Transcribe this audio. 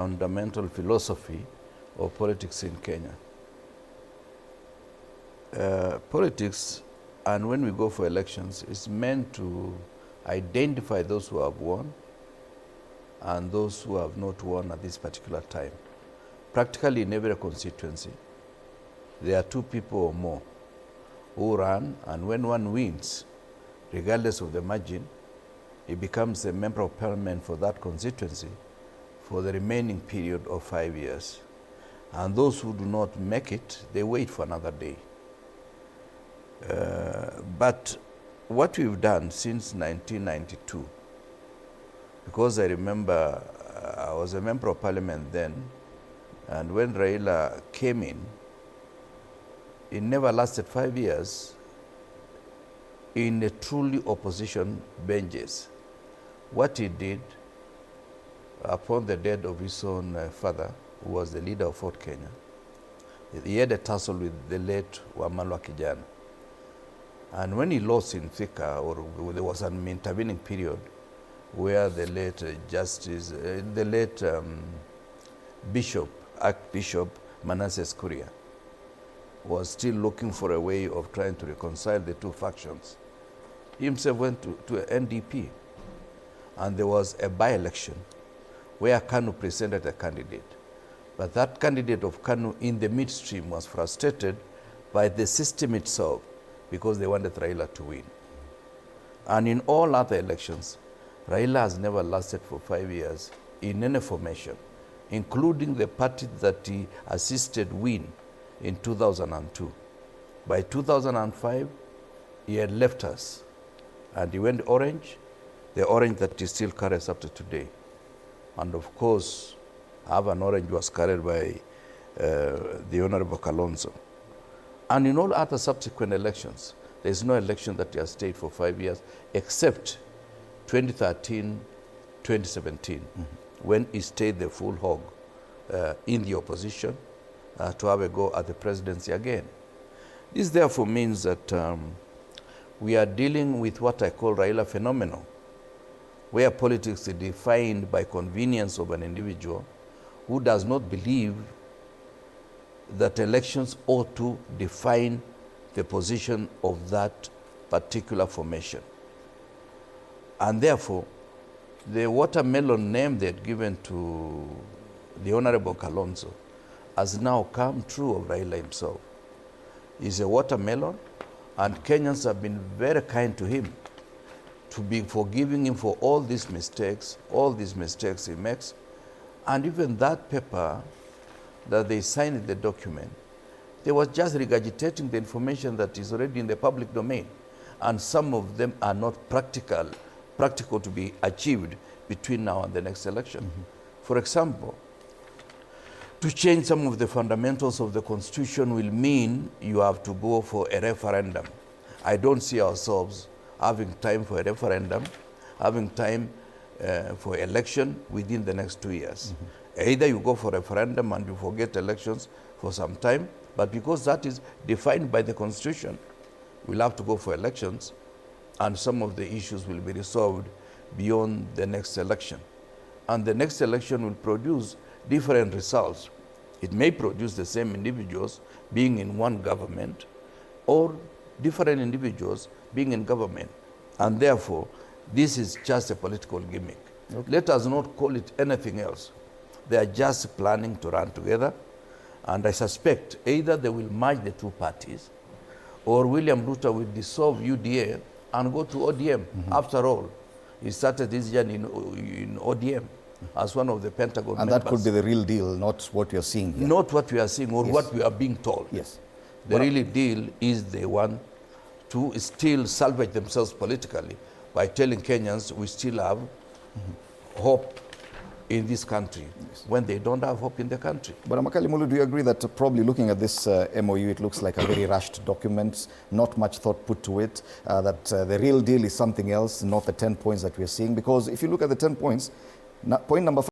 fundamental philosophy of politics in Kenya. Politics, and when we go for elections, is meant to identify those who have won and those who have not won at this particular time. Practically in every constituency, there are two people or more who run, and when one wins, regardless of the margin, he becomes a member of parliament for that constituency for the remaining period of 5 years. And those who do not make it, they wait for another day. But what we've done since 1992, because I remember I was a member of parliament then, and when Raila came in, it never lasted 5 years in a truly opposition benches. What he did, upon the death of his own father, who was the leader of Fort Kenya, he had a tussle with the late Wamalwa Kijana. And when he lost in Thika, or there was an intervening period where the late Archbishop Manasseh Kuria was still looking for a way of trying to reconcile the two factions. He himself went to NDP, and there was a by-election where KANU presented a candidate. But that candidate of KANU in the midstream was frustrated by the system itself because they wanted Raila to win. And in all other elections, Raila has never lasted for 5 years in any formation, including the party that he assisted win in 2002. By 2005, he had left us, and he went orange, the orange that he still carries up to today. And of course, an orange was carried by the Honorable Kalonzo. And in all other subsequent elections, there is no election that he has stayed for 5 years, except 2013, 2017, when he stayed the full hog in the opposition to have a go at the presidency again. This therefore means that we are dealing with what I call Raila Phenomenon, where politics is defined by convenience of an individual who does not believe that elections ought to define the position of that particular formation. And therefore, the watermelon name they had given to the Honorable Kalonzo has now come true of Raila himself. He's a watermelon, and Kenyans have been very kind to him, to be forgiving him for all these mistakes he makes. And even that paper that they signed the document, they were just regurgitating the information that is already in the public domain. And some of them are not practical to be achieved between now and the next election. For example, to change some of the fundamentals of the Constitution will mean you have to go for a referendum. I don't see ourselves having time for a referendum, having time for election within the next 2 years. Either you go for referendum and you forget elections for some time, but because that is defined by the Constitution, we'll have to go for elections, and some of the issues will be resolved beyond the next election. And the next election will produce different results. It may produce the same individuals being in one government, or different individuals being in government. And therefore, this is just a political gimmick. Okay. Let us not call it anything else. They are just planning to run together. And I suspect either they will merge the two parties, or William Ruto will dissolve UDA and go to ODM. After all, he started this journey in ODM as one of the Pentagon members. And that could be the real deal, not what you're seeing here. Not what we are seeing, or what we are being told. Yes. The real deal is they want to still salvage themselves politically by telling Kenyans we still have hope in this country, when they don't have hope in the country. But Amakali Mulu, do you agree that probably looking at this MOU, it looks like a very rushed document, not much thought put to it, that the real deal is something else, not the 10 points that we're seeing? Because if you look at the 10 points, point number 5,